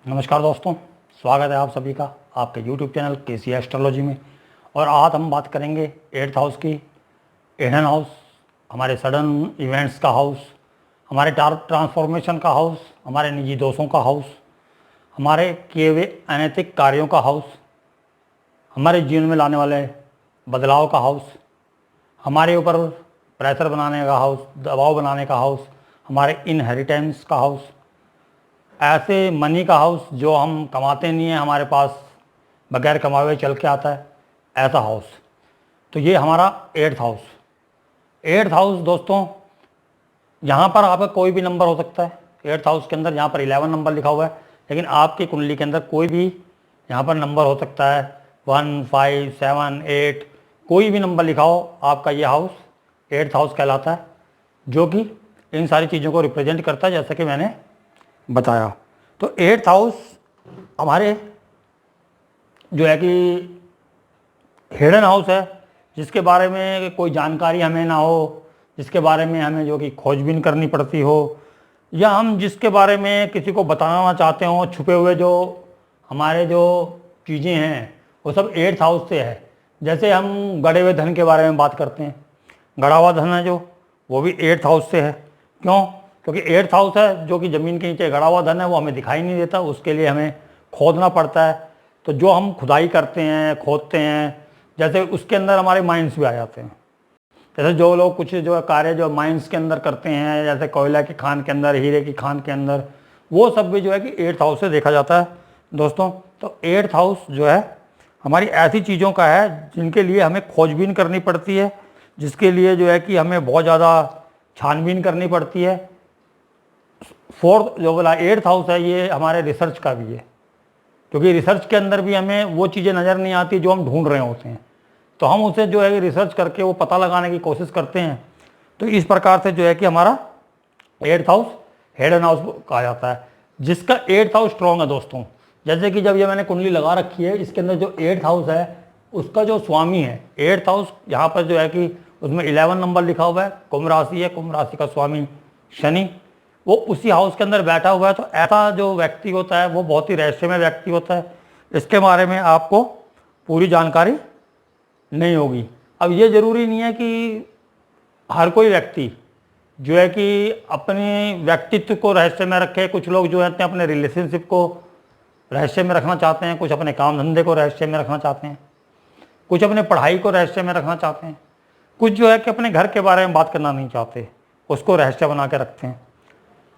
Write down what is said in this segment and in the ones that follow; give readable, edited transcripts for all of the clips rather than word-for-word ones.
नमस्कार दोस्तों, स्वागत है आप सभी का आपके YouTube चैनल केसी एस्ट्रोलॉजी में। और आज हम बात करेंगे 8th हाउस की, हिडन हाउस, हमारे सडन इवेंट्स का हाउस, हमारे ट्रांसफॉर्मेशन का हाउस, हमारे निजी दोषों का हाउस, हमारे किए हुए अनैतिक कार्यों का हाउस, हमारे जीवन में लाने वाले बदलाव का हाउस, हमारे ऊपर प्रेशर बनाने का हाउस, दबाव बनाने का हाउस, हमारे इनहेरिटेंस का हाउस, ऐसे मनी का हाउस जो हम कमाते नहीं हैं, हमारे पास बगैर कमाए हुए चल के आता है, ऐसा हाउस। तो ये हमारा 8th हाउस। 8th हाउस दोस्तों, यहाँ पर आपका कोई भी नंबर हो सकता है। 8th हाउस के अंदर यहाँ पर 11 नंबर लिखा हुआ है, लेकिन आपकी कुंडली के अंदर कोई भी यहाँ पर नंबर हो सकता है। 1, 5, 7, 8 कोई भी नंबर लिखा हो, आपका ये हाउस 8th हाउस कहलाता है, जो कि इन सारी चीज़ों को रिप्रेजेंट करता है, जैसा कि मैंने बताया। तो 8th हाउस हमारे जो है कि हिडन हाउस है, जिसके बारे में कोई जानकारी हमें ना हो, जिसके बारे में हमें जो कि खोजबीन करनी पड़ती हो, या हम जिसके बारे में किसी को बताना चाहते हो, छुपे हुए जो हमारे जो चीज़ें हैं वो सब 8th हाउस से है। जैसे हम गड़े हुए धन के बारे में बात करते हैं, गड़ा हुआ धन है जो, वो भी 8th हाउस से है। क्यों? क्योंकि 8th हाउस है जो कि ज़मीन के नीचे गड़ा हुआ धन है, वो हमें दिखाई नहीं देता, उसके लिए हमें खोदना पड़ता है। तो जो हम खुदाई करते हैं, खोदते हैं, जैसे उसके अंदर हमारे माइंस भी आ जाते हैं। जैसे जो लोग कुछ जो कार्य जो माइंस के अंदर करते हैं, जैसे कोयला की खान के अंदर, हीरे की खान के अंदर, वो सब भी जो है कि 8th हाउस से देखा जाता है दोस्तों। तो 8th हाउस जो है हमारी ऐसी चीज़ों का है जिनके लिए हमें खोजबीन करनी पड़ती है, जिसके लिए जो है कि हमें बहुत ज़्यादा छानबीन करनी पड़ती है। 4th जो बोला 8th हाउस है, ये हमारे रिसर्च का भी है, क्योंकि रिसर्च के अंदर भी हमें वो चीज़ें नज़र नहीं आती जो हम ढूंढ रहे होते हैं, तो हम उसे जो है रिसर्च करके वो पता लगाने की कोशिश करते हैं। तो इस प्रकार से जो है कि हमारा 8th हाउस हिडन हाउस कहा जाता है, जिसका 8th हाउस स्ट्रॉन्ग है दोस्तों। जैसे कि जब ये मैंने कुंडली लगा रखी है, इसके अंदर जो 8th हाउस है उसका जो स्वामी है 8th हाउस, यहाँ पर जो है कि उसमें 11 नंबर लिखा हुआ है, कुंभ राशि है, कुंभ राशि का स्वामी शनि, वो उसी हाउस के अंदर बैठा हुआ है। तो ऐसा जो व्यक्ति होता है वो बहुत ही रहस्यमय व्यक्ति होता है, इसके बारे में आपको पूरी जानकारी नहीं होगी। अब ये ज़रूरी नहीं है कि हर कोई व्यक्ति जो है कि अपने व्यक्तित्व को रहस्य में रखे। कुछ लोग जो हैं अपने रिलेशनशिप को रहस्य में रखना चाहते हैं, कुछ अपने काम धंधे को रहस्य में रखना चाहते हैं, कुछ अपने पढ़ाई को रहस्य में रखना चाहते हैं, कुछ जो है कि अपने घर के बारे में बात करना नहीं चाहते, उसको रहस्य बना के रखते हैं।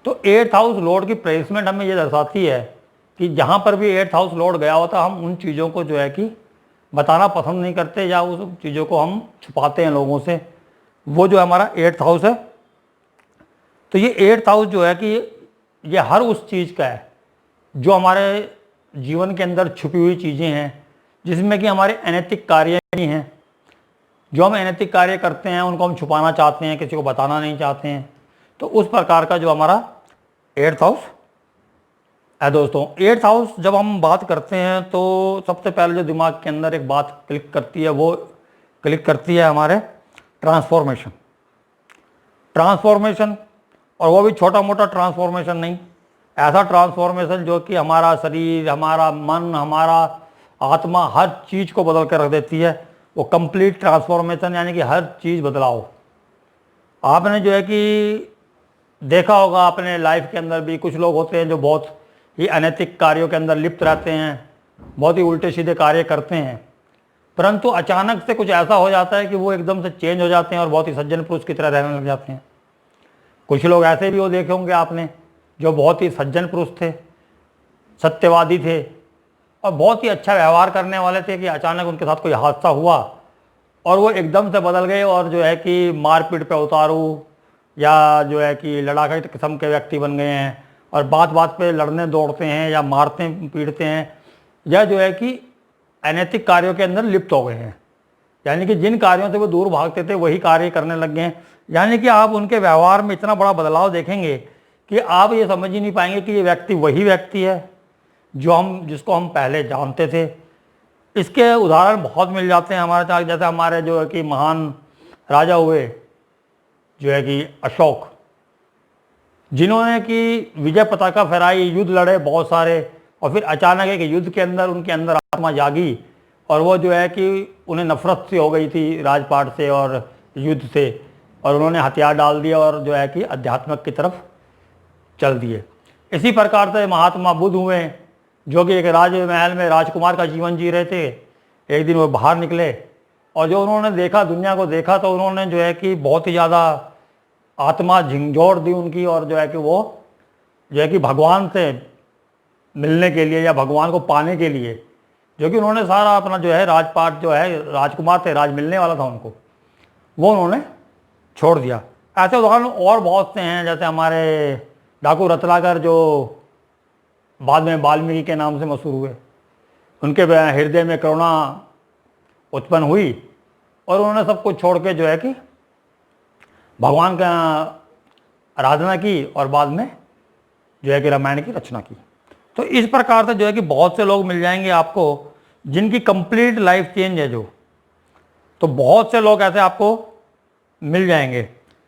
तो 8th हाउस लॉर्ड की प्लेसमेंट हमें ये दर्शाती है कि जहाँ पर भी 8th हाउस लॉर्ड गया होता है, हम उन चीज़ों को जो है कि बताना पसंद नहीं करते, या उस चीज़ों को हम छुपाते हैं लोगों से। वो जो हमारा 8th हाउस है, तो ये 8th हाउस जो है कि ये हर उस चीज़ का है जो हमारे जीवन के अंदर छुपी हुई चीज़ें हैं, जिसमें कि हमारे अनैतिक कार्य भी हैं। जो हम अनैतिक कार्य करते हैं उनको हम छुपाना चाहते हैं, किसी को बताना नहीं चाहते हैं। तो उस प्रकार का जो हमारा 8th हाउस है दोस्तों। 8th हाउस जब हम बात करते हैं तो सबसे पहले जो दिमाग के अंदर एक बात क्लिक करती है, वो क्लिक करती है हमारे ट्रांसफॉर्मेशन। और वो भी छोटा मोटा ट्रांसफॉर्मेशन नहीं, ऐसा ट्रांसफॉर्मेशन जो कि हमारा शरीर, हमारा मन, हमारा आत्मा, हर चीज़ को बदल कर रख देती है। वो कंप्लीट ट्रांसफॉर्मेशन, यानी कि हर चीज़ बदलाव। आपने जो है कि देखा होगा अपने लाइफ के अंदर भी, कुछ लोग होते हैं जो बहुत ही अनैतिक कार्यों के अंदर लिप्त रहते हैं, बहुत ही उल्टे सीधे कार्य करते हैं, परंतु अचानक से कुछ ऐसा हो जाता है कि वो एकदम से चेंज हो जाते हैं और बहुत ही सज्जन पुरुष की तरह रहने लग जाते हैं। कुछ लोग ऐसे भी वो देखे होंगे आपने जो बहुत ही सज्जन पुरुष थे, सत्यवादी थे और बहुत ही अच्छा व्यवहार करने वाले थे, कि अचानक उनके साथ कोई हादसा हुआ और वो एकदम से बदल गए और जो है कि मारपीट पे उतारू, या जो है कि लड़ाका किस्म के व्यक्ति बन गए हैं और बात बात पे लड़ने दौड़ते हैं, या मारते पीटते हैं, या जो है कि अनैतिक कार्यों के अंदर लिप्त हो गए हैं। यानी कि जिन कार्यों से वो दूर भागते थे वही कार्य करने लग गए हैं। यानी कि आप उनके व्यवहार में इतना बड़ा बदलाव देखेंगे कि आप ये समझ ही नहीं पाएंगे कि ये व्यक्ति वही व्यक्ति है जिसको हम पहले जानते थे। इसके उदाहरण बहुत मिल जाते हैं हमारे साथ। जैसे हमारे जो है कि महान राजा हुए जो है कि अशोक, जिन्होंने कि विजय पताका फहराई, युद्ध लड़े बहुत सारे, और फिर अचानक एक युद्ध के अंदर उनके अंदर आत्मा जागी और वो जो है कि उन्हें नफरत सी हो गई थी राजपाट से और युद्ध से, और उन्होंने हथियार डाल दिया और जो है कि अध्यात्म की तरफ चल दिए। इसी प्रकार से महात्मा बुद्ध हुए, जो कि एक राजमहल में राजकुमार का जीवन जी रहे थे। एक दिन वो बाहर निकले और जो उन्होंने देखा, दुनिया को देखा, तो उन्होंने जो है कि बहुत ही ज़्यादा आत्मा झिंझोड़ दी उनकी, और जो है कि वो जो है कि भगवान से मिलने के लिए या भगवान को पाने के लिए, जो कि उन्होंने सारा अपना जो है राजपाट, जो है राजकुमार थे, राज मिलने वाला था उनको, वो उन्होंने छोड़ दिया। ऐसे उदाहरण और बहुत से हैं, जैसे हमारे डाकू रत्नाकर जो बाद में वाल्मीकि के नाम से मशहूर हुए। उनके हृदय में करुणा उत्पन्न हुई और उन्होंने सब कुछ छोड़ के जो है कि भगवान का आराधना की और बाद में जो है कि रामायण की रचना की। तो इस प्रकार से जो है कि बहुत से लोग मिल जाएंगे आपको जिनकी कंप्लीट लाइफ चेंज है जो, तो बहुत से लोग ऐसे आपको मिल जाएंगे।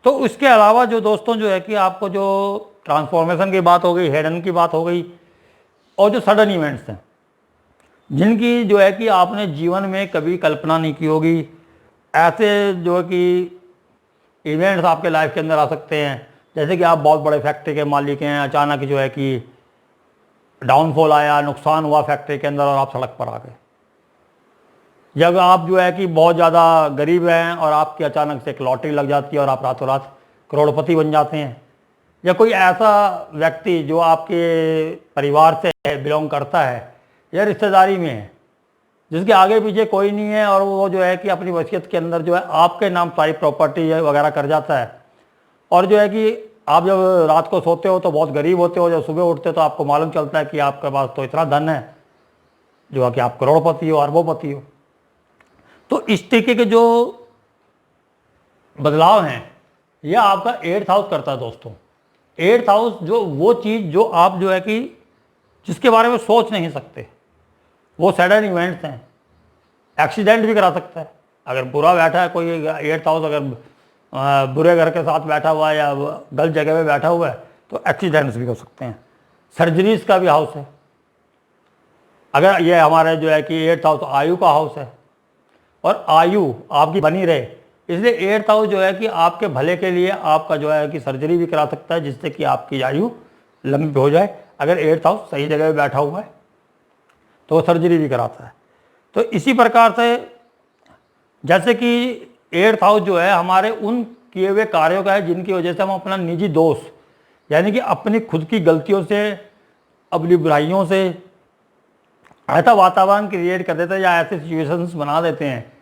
तो इसके अलावा जो दोस्तों जो है कि आपको जो ट्रांसफॉर्मेशन की बात हो गई, हिडन की बात हो गई, और जो सडन इवेंट्स हैं जिनकी जो है कि आपने जीवन में कभी कल्पना नहीं की होगी, ऐसे जो है कि इवेंट्स आपके लाइफ के अंदर आ सकते हैं। जैसे कि आप बहुत बड़े फैक्ट्री के मालिक हैं, अचानक जो है कि डाउनफॉल आया, नुकसान हुआ फैक्ट्री के अंदर और आप सड़क पर आ गए। जब आप जो है कि बहुत ज़्यादा गरीब हैं और आपकी अचानक से एक लॉटरी लग जाती है और आप रातों रात करोड़पति बन जाते हैं। या कोई ऐसा व्यक्ति जो आपके परिवार से बिलोंग करता है या रिश्तेदारी में है, जिसके आगे पीछे कोई नहीं है, और वो जो है कि अपनी वसीयत के अंदर जो है आपके नाम सारी प्रॉपर्टी वगैरह कर जाता है। और जो है कि आप जब रात को सोते हो तो बहुत गरीब होते हो, जब सुबह उठते हो तो आपको मालूम चलता है कि आपके पास तो इतना धन है जो है कि आप करोड़पति हो, अरबोपति हो। तो इस तरीके के जो बदलाव हैं यह आपका 8th हाउस करता है दोस्तों। 8th हाउस जो वो चीज़ जो आप जो है कि जिसके बारे में सोच नहीं सकते, वो सडन इवेंट्स हैं। एक्सीडेंट भी करा सकता है अगर बुरा बैठा है कोई। 8th हाउस अगर बुरे घर के साथ बैठा हुआ है या गलत जगह पे बैठा हुआ है तो एक्सीडेंट्स भी हो सकते हैं। सर्जरीज का भी हाउस है। अगर ये हमारे जो है कि 8th हाउस आयु का हाउस है और आयु आपकी बनी रहे, इसलिए 8th हाउस जो है कि आपके भले के लिए आपका जो है कि सर्जरी भी करा सकता है, जिससे कि आपकी आयु लंबी हो जाए। अगर 8th हाउस सही जगह पे बैठा हुआ है तो वो सर्जरी भी कराता है। तो इसी प्रकार से जैसे कि 8th हाउस जो है हमारे उन किए हुए कार्यों का है जिनकी वजह से हम अपना निजी दोष, यानी कि अपनी खुद की गलतियों से, अपनी बुराइयों से ऐसा वातावरण क्रिएट कर देते हैं या ऐसे सिचुएशंस बना देते हैं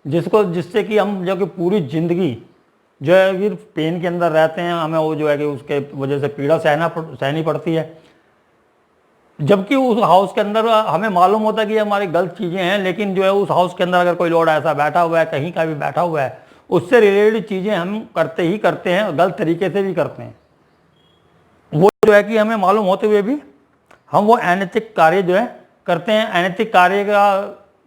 जिससे कि हम जो कि पूरी ज़िंदगी जो है कि पेन के अंदर रहते हैं। हमें वो जो है कि उसके वजह से पीड़ा सहनी पड़ती है। जबकि उस हाउस के अंदर हमें मालूम होता है कि हमारी गलत चीज़ें हैं, लेकिन जो है उस हाउस के अंदर अगर कोई लोग ऐसा बैठा हुआ है, कहीं का भी बैठा हुआ है, उससे रिलेटेड चीज़ें हम करते ही करते हैं, गलत तरीके से भी करते हैं। वो जो है कि हमें मालूम होते हुए भी हम वो अनैतिक कार्य जो है करते हैं। अनैतिक कार्य का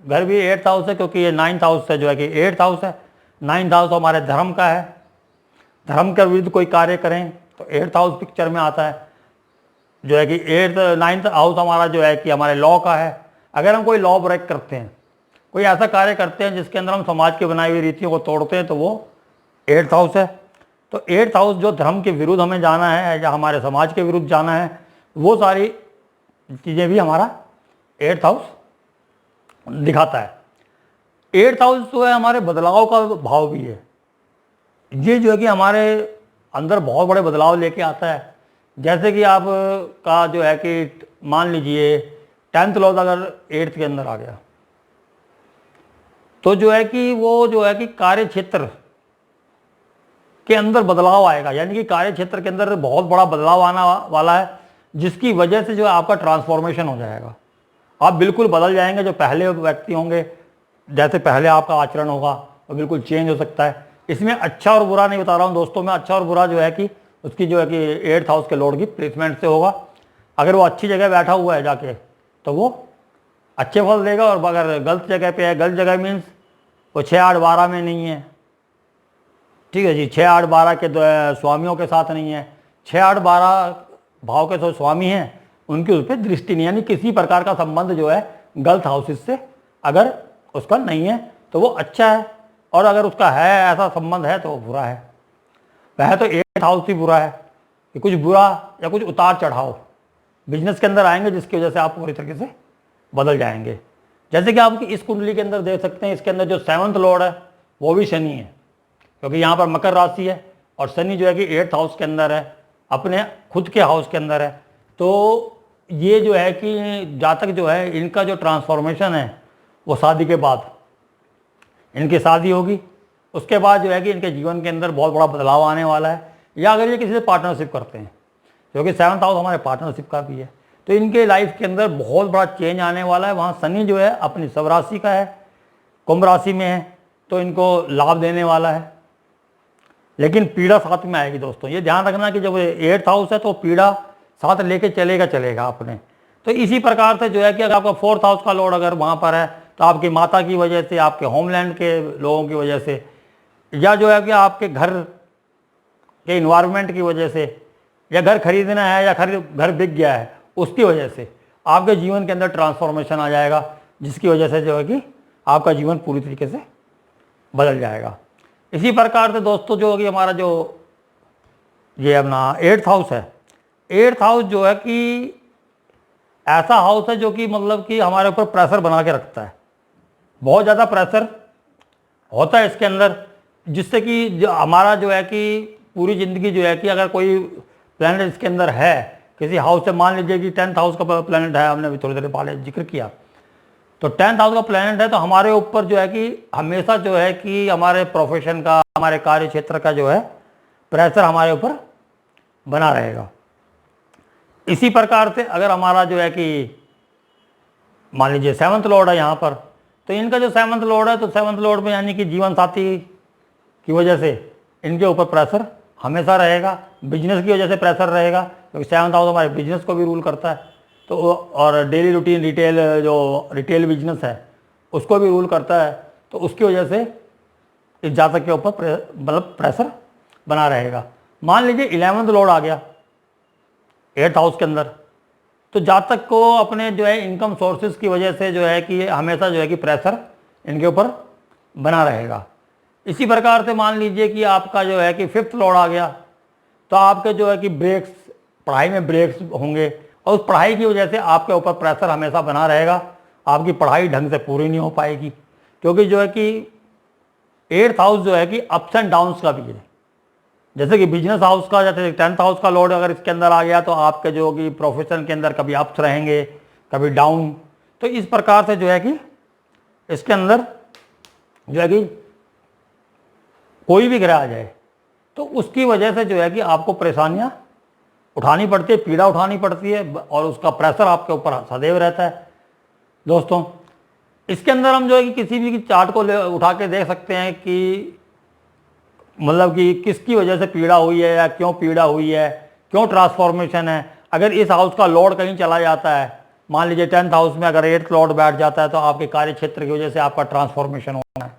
घर भी 8th हाउस है, क्योंकि ये 9th हाउस से जो है कि 8th हाउस है। 9th हाउस हमारे धर्म का है। धर्म के विरुद्ध कोई कार्य करें तो 8th हाउस पिक्चर में आता है। जो है कि 9th हाउस हमारा जो है कि हमारे लॉ का है। अगर हम कोई लॉ ब्रेक करते हैं, कोई ऐसा कार्य करते हैं जिसके अंदर हम समाज की बनाई हुई रीतियों को तोड़ते हैं, तो वो 8th हाउस है। तो 8th हाउस जो धर्म के विरुद्ध हमें जाना है या हमारे समाज के विरुद्ध जाना है, वो सारी चीज़ें भी हमारा 8th हाउस दिखाता है। 8th हाउस जो है हमारे बदलाव का भाव भी है। ये जो है कि हमारे अंदर बहुत बड़े बदलाव लेके आता है। जैसे कि आप का जो है कि मान लीजिए 10th लॉज अगर 8th के अंदर आ गया तो जो है कि वो जो है कि कार्य क्षेत्र के अंदर बदलाव आएगा, यानी कि कार्य क्षेत्र के अंदर बहुत बड़ा बदलाव आना वाला है, जिसकी वजह से जो है आपका ट्रांसफॉर्मेशन हो जाएगा। आप बिल्कुल बदल जाएंगे। जो पहले व्यक्ति होंगे, जैसे पहले आपका आचरण होगा वो बिल्कुल चेंज हो सकता है। इसमें अच्छा और बुरा नहीं बता रहा हूँ दोस्तों मैं। अच्छा और बुरा जो है कि उसकी जो है कि 8th हाउस के लॉर्ड की प्लेसमेंट से होगा। अगर वो अच्छी जगह बैठा हुआ है जाके तो वो अच्छे फल देगा, और अगर गलत जगह पे है, गलत जगह मीन्स वो 6, 8, 12 में नहीं है, ठीक है जी, 6, 8, 12 के स्वामियों के साथ नहीं है, 6, 8, 12 भाव के जो स्वामी हैं उनकी उस पर दृष्टि नहीं, यानी किसी प्रकार का संबंध जो है गलत हाउसेस से अगर उसका नहीं है तो वो अच्छा है, और अगर उसका है ऐसा संबंध है तो वो बुरा है। वह तो 8th हाउस ही बुरा है कि कुछ बुरा या कुछ उतार चढ़ाव बिजनेस के अंदर आएंगे जिसकी वजह से आप पूरी तरीके से बदल जाएंगे। जैसे कि आप इस कुंडली के अंदर देख सकते हैं, इसके अंदर जो 7th लॉर्ड है वो भी शनि है, क्योंकि यहाँ पर मकर राशि है और शनि जो है कि 8th हाउस के अंदर है, अपने खुद के हाउस के अंदर है। तो ये जो है कि जातक जो है इनका जो ट्रांसफॉर्मेशन है वो शादी के बाद इनकी शादी होगी, उसके बाद जो है कि इनके जीवन के अंदर बहुत बड़ा बदलाव आने वाला है। या अगर ये किसी से पार्टनरशिप करते हैं, क्योंकि 7th हाउस हमारे पार्टनरशिप का भी है, तो इनके लाइफ के अंदर बहुत बड़ा चेंज आने वाला है। वहाँ शनि जो है अपनी सब राशि का है, कुंभ राशि में है, तो इनको लाभ देने वाला है, लेकिन पीड़ा साथ में आएगी दोस्तों। ये ध्यान रखना कि जब 8th हाउस है तो पीड़ा साथ लेके चलेगा अपने। तो इसी प्रकार से जो है कि अगर आपका 4th हाउस का लॉर्ड अगर वहाँ पर है तो आपकी माता की वजह से, आपके होमलैंड के लोगों की वजह से, या जो है कि आपके घर के इन्वायरमेंट की वजह से, या घर खरीदना है या घर बिक गया है उसकी वजह से आपके जीवन के अंदर ट्रांसफॉर्मेशन आ जाएगा, जिसकी वजह से जो है कि आपका जीवन पूरी तरीके से बदल जाएगा। इसी प्रकार से दोस्तों जो कि हमारा जो ये अपना 8th हाउस है, 8th हाउस जो है कि ऐसा हाउस है जो कि मतलब कि हमारे ऊपर प्रेशर बना के रखता है, बहुत ज़्यादा प्रेशर होता है इसके अंदर, जिससे कि जो हमारा जो है कि पूरी ज़िंदगी जो है कि अगर कोई प्लैनेट इसके अंदर है किसी हाउस से, मान लीजिए कि 10th हाउस का प्लैनेट है, हमने अभी थोड़ी देर पहले जिक्र किया, तो 10th हाउस का प्लैनेट है तो हमारे ऊपर जो है कि हमेशा जो है कि हमारे प्रोफेशन का, हमारे कार्य क्षेत्र का जो है प्रेशर हमारे ऊपर बना रहेगा। इसी प्रकार से अगर हमारा जो है कि मान लीजिए 7th लॉर्ड है यहाँ पर, तो इनका जो 7th लॉर्ड है तो 7th लॉर्ड में यानी कि जीवन साथी की वजह से इनके ऊपर प्रेशर हमेशा रहेगा, बिजनेस की वजह से प्रेशर रहेगा, क्योंकि 7th हाउस हमारे बिजनेस को भी रूल करता है, तो और डेली रूटीन रिटेल जो रिटेल बिजनेस है उसको भी रूल करता है, तो उसकी वजह से इस जातक के ऊपर मतलब प्रेशर बना रहेगा। मान लीजिए 11th लॉर्ड आ गया 8th हाउस के अंदर, तो जातक को अपने जो है इनकम सोर्सेज की वजह से जो है कि हमेशा जो है कि प्रेशर इनके ऊपर बना रहेगा। इसी प्रकार से मान लीजिए कि आपका जो है कि 5th लॉर्ड आ गया, तो आपके जो है कि ब्रेक्स, पढ़ाई में ब्रेक्स होंगे, और उस पढ़ाई की वजह से आपके ऊपर प्रेशर हमेशा बना रहेगा, आपकी पढ़ाई ढंग से पूरी नहीं हो पाएगी, क्योंकि जो है कि 8th हाउस जो है कि अप्स एंड डाउन्स का भी है। जैसे कि बिजनेस हाउस का, जैसे 10th हाउस का लॉर्ड अगर इसके अंदर आ गया तो आपके जो कि प्रोफेशन के अंदर कभी अप्स रहेंगे कभी डाउन, तो इस प्रकार से जो है कि इसके अंदर जो है कि कोई भी ग्रह आ जाए तो उसकी वजह से जो है कि आपको परेशानियां उठानी पड़ती है, पीड़ा उठानी पड़ती है, और उसका प्रेशर आपके ऊपर सदैव रहता है। दोस्तों इसके अंदर हम जो है कि किसी भी चार्ट को उठा के देख सकते हैं कि मतलब कि किसकी वजह से पीड़ा हुई है या क्यों पीड़ा हुई है, क्यों ट्रांसफॉर्मेशन है। अगर इस हाउस का लॉर्ड कहीं चला जाता है, मान लीजिए 10th हाउस में अगर 8th लॉर्ड बैठ जाता है, तो आपके कार्य क्षेत्र की वजह से आपका ट्रांसफॉर्मेशन होना है,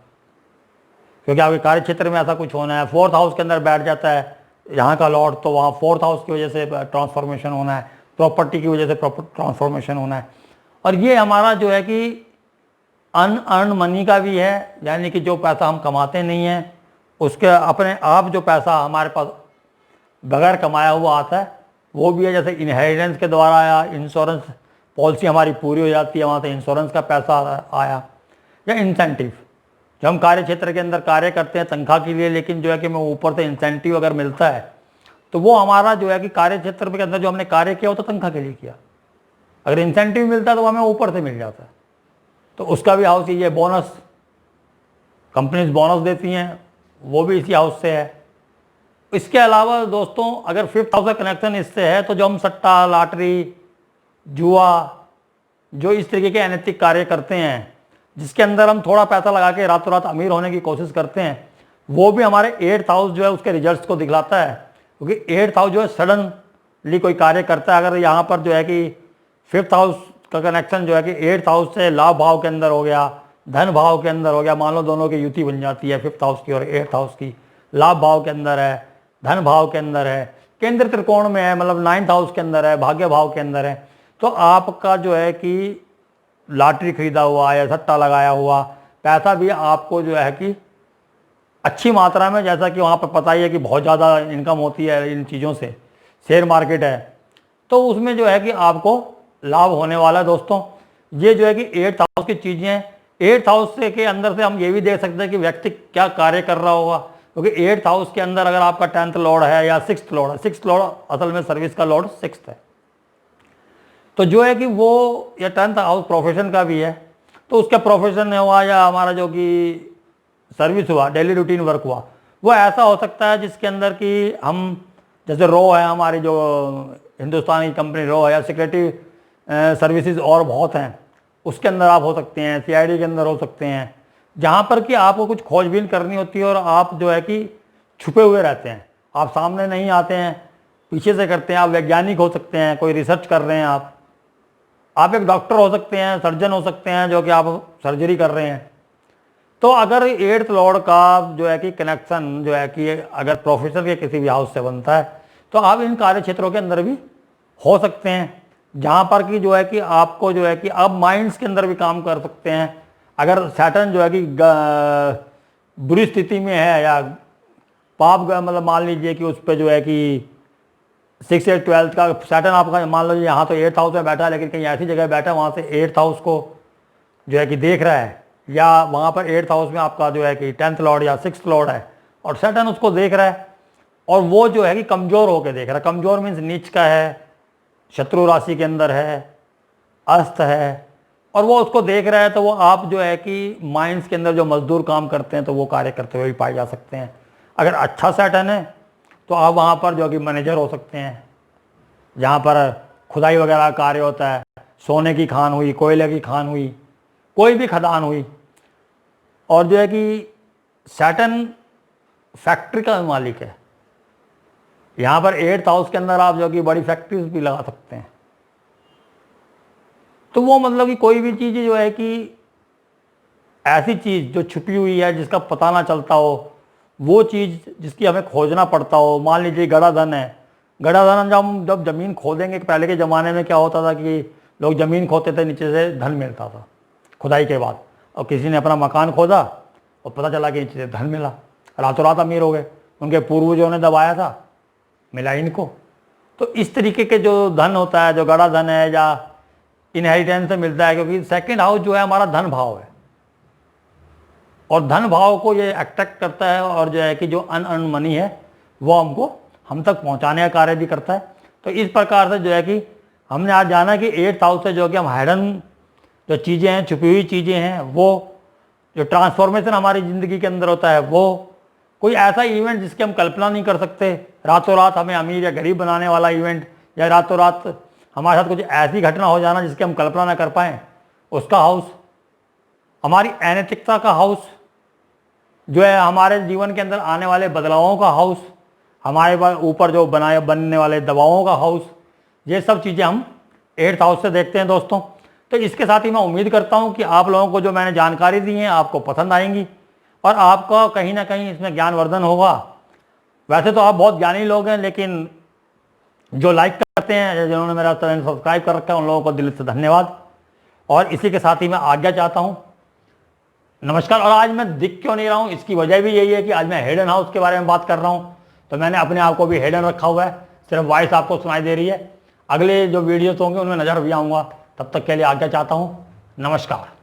क्योंकि आपके कार्य क्षेत्र में ऐसा कुछ होना है। 4th हाउस के अंदर बैठ जाता है यहाँ का लॉर्ड, तो वहाँ 4th हाउस की वजह से ट्रांसफॉर्मेशन होना है, प्रॉपर्टी की वजह से ट्रांसफॉर्मेशन होना है। और ये हमारा जो है कि अनअर्न मनी का भी है, यानी कि जो पैसा हम कमाते नहीं हैं उसके अपने आप जो पैसा हमारे पास बगैर कमाया हुआ आता है वो भी है। जैसे इनहेरिटेंस के द्वारा आया, इंश्योरेंस पॉलिसी हमारी पूरी हो जाती है, वहाँ से इंश्योरेंस का पैसा आया, या इंसेंटिव जब हम कार्य क्षेत्र के अंदर कार्य करते हैं तनख्वाह के लिए, लेकिन जो है कि हमें ऊपर से इंसेंटिव अगर मिलता है तो वो हमारा जो है कि कार्य क्षेत्र के अंदर जो हमने कार्य किया वो तो तनख्वाह के लिए किया, अगर इंसेंटिव मिलता है तो हमें ऊपर से मिल जाता है, तो उसका भी हाउस ये बोनस, कंपनीज बोनस देती हैं, वो भी इसी हाउस से है। इसके अलावा दोस्तों अगर 5th हाउस का कनेक्शन इससे है तो जो हम सट्टा, लॉटरी, जुआ, जो इस तरीके के अनैतिक कार्य करते हैं जिसके अंदर हम थोड़ा पैसा लगा के रातों रात अमीर होने की कोशिश करते हैं, वो भी हमारे 8th हाउस जो है उसके रिजल्ट्स को दिखलाता है। क्योंकि 8th हाउस जो है सडनली कोई कार्य करता है, अगर यहाँ पर जो है कि 5th हाउस का कनेक्शन जो है कि 8th हाउस से लाभ भाव के अंदर हो गया, धन भाव के अंदर हो गया, मान लो दोनों की युति बन जाती है 5th हाउस की और 8th हाउस की, लाभ भाव के अंदर है, धन भाव के अंदर है, केंद्र त्रिकोण में है, मतलब 9th हाउस के अंदर है, भाग्य भाव के अंदर है, तो आपका जो है कि लॉटरी खरीदा हुआ या सट्टा लगाया हुआ पैसा भी आपको जो है कि अच्छी मात्रा में, जैसा कि वहाँ पर पता ही है कि बहुत ज़्यादा इनकम होती है इन चीज़ों से, शेयर मार्केट है, तो उसमें जो है कि आपको लाभ होने वाला है दोस्तों। ये जो है कि 8th हाउस की चीज़ें हैं। 8th हाउस से के अंदर से हम ये भी देख सकते हैं कि व्यक्ति क्या कार्य कर रहा होगा, क्योंकि 8th हाउस के अंदर अगर आपका 10th लॉर्ड है या 6th लॉर्ड है, 6th लॉर्ड असल में सर्विस का लॉर्ड 6th है, तो जो है कि वो या 10th हाउस प्रोफेशन का भी है, तो उसका प्रोफेशन हुआ या हमारा जो कि सर्विस हुआ, डेली रूटीन वर्क हुआ, वो ऐसा हो सकता है जिसके अंदर कि हम, जैसे रो है हमारी जो हिंदुस्तानी कंपनी रो है, या सिक्योरिटी सर्विसेज और बहुत हैं, उसके अंदर आप हो सकते हैं, CID के अंदर हो सकते हैं, जहाँ पर कि आपको कुछ खोजबीन करनी होती है और आप जो है कि छुपे हुए रहते हैं, आप सामने नहीं आते हैं, पीछे से करते हैं। आप वैज्ञानिक हो सकते हैं, कोई रिसर्च कर रहे हैं, आप एक डॉक्टर हो सकते हैं, सर्जन हो सकते हैं जो कि आप सर्जरी कर रहे हैं। तो अगर 8th लॉर्ड का जो है कि कनेक्शन जो है कि अगर प्रोफेसर के किसी भी हाउस से बनता है, तो आप इन कार्य क्षेत्रों के अंदर भी हो सकते हैं, जहाँ पर कि जो है कि आपको जो है कि आप माइंड्स के अंदर भी काम कर सकते हैं। अगर सैटर्न जो है कि बुरी स्थिति में है या पाप, मतलब मान लीजिए कि उस पर जो है कि 6 या 12th का सैटर्न आपका मान लीजिए यहाँ तो 8th हाउस में बैठा है, लेकिन कहीं ऐसी जगह बैठा है वहाँ से 8th हाउस को जो है कि देख रहा है, या वहाँ पर 8th हाउस में आपका जो है कि 10th लॉर्ड या 6th लॉर्ड है और सैटर्न उसको देख रहा है, और वो जो है कि कमज़ोर होकर देख रहा है। कमज़ोर मीन्स नीच का है, शत्रु राशि के अंदर है, अस्त है, और वो उसको देख रहा है, तो वो आप जो है कि माइंड्स के अंदर जो मजदूर काम करते हैं तो वो कार्य करते हुए भी पाए जा सकते हैं। अगर अच्छा सैटर्न है तो आप वहाँ पर जो कि मैनेजर हो सकते हैं, जहाँ पर खुदाई वगैरह कार्य होता है, सोने की खान हुई, कोयले की खान हुई, कोई भी खदान हुई, और जो है कि सैटर्न फैक्ट्री का मालिक है। यहाँ पर 8th हाउस के अंदर आप जो कि बड़ी फैक्ट्रीज भी लगा सकते हैं। तो वो मतलब कि कोई भी चीज़ जो है कि ऐसी चीज़ जो छुपी हुई है, जिसका पता ना चलता हो, वो चीज़ जिसकी हमें खोजना पड़ता हो। मान लीजिए गड़ा धन है, गड़ा धन जब ज़मीन खोदेंगे, पहले के ज़माने में क्या होता था कि लोग ज़मीन खोदते थे, नीचे से धन मिलता था खुदाई के बाद, और किसी ने अपना मकान खोदा और पता चला कि नीचे से धन मिला, रातों रात अमीर हो गए। उनके पूर्वजों ने दबाया था, मिला इनको। तो इस तरीके के जो धन होता है, जो गड़ा धन है या इनहेरिटेंस से मिलता है, क्योंकि 2nd हाउस जो है हमारा धन भाव है, और धन भाव को ये अट्रैक्ट करता है, और जो है कि जो अनअर्न मनी है वो हमको हम तक पहुंचाने का कार्य भी करता है। तो इस प्रकार से जो है कि हमने आज जाना कि 8th हाउस से जो कि हम हाइडन जो चीज़ें हैं, छुपी हुई चीज़ें हैं, वो जो ट्रांसफॉर्मेशन हमारी ज़िंदगी के अंदर होता है, वो कोई ऐसा इवेंट जिसकी हम कल्पना नहीं कर सकते, रातों रात हमें अमीर या गरीब बनाने वाला इवेंट, या रातों रात हमारे साथ कुछ ऐसी घटना हो जाना जिसकी हम कल्पना ना कर पाएँ, उसका हाउस। हमारी अनैतिकता का हाउस जो है, हमारे जीवन के अंदर आने वाले बदलावों का हाउस, हमारे ऊपर जो बनने वाले दबावों का हाउस, ये सब चीज़ें हम 8th हाउस से देखते हैं दोस्तों। तो इसके साथ ही मैं उम्मीद करता हूँ कि आप लोगों को जो मैंने जानकारी दी है आपको पसंद आएंगी, और आपका कहीं ना कहीं इसमें ज्ञानवर्धन होगा। वैसे तो आप बहुत ज्ञानी लोग हैं, लेकिन जो लाइक करते हैं, जिन्होंने मेरा चैनल सब्सक्राइब कर रखा है, उन लोगों को दिल से धन्यवाद। और इसी के साथ ही मैं आज्ञा चाहता हूँ, नमस्कार। और आज मैं दिख क्यों नहीं रहा हूँ, इसकी वजह भी यही है कि आज मैं हिडन हाउस के बारे में बात कर रहा हूँ, तो मैंने अपने आप को भी हिडन रखा हुआ है, सिर्फ वॉइस आपको सुनाई दे रही है। अगले जो वीडियोस होंगे उनमें नज़र भी आऊँगा। तब तक के लिए आज्ञा चाहता हूँ, नमस्कार।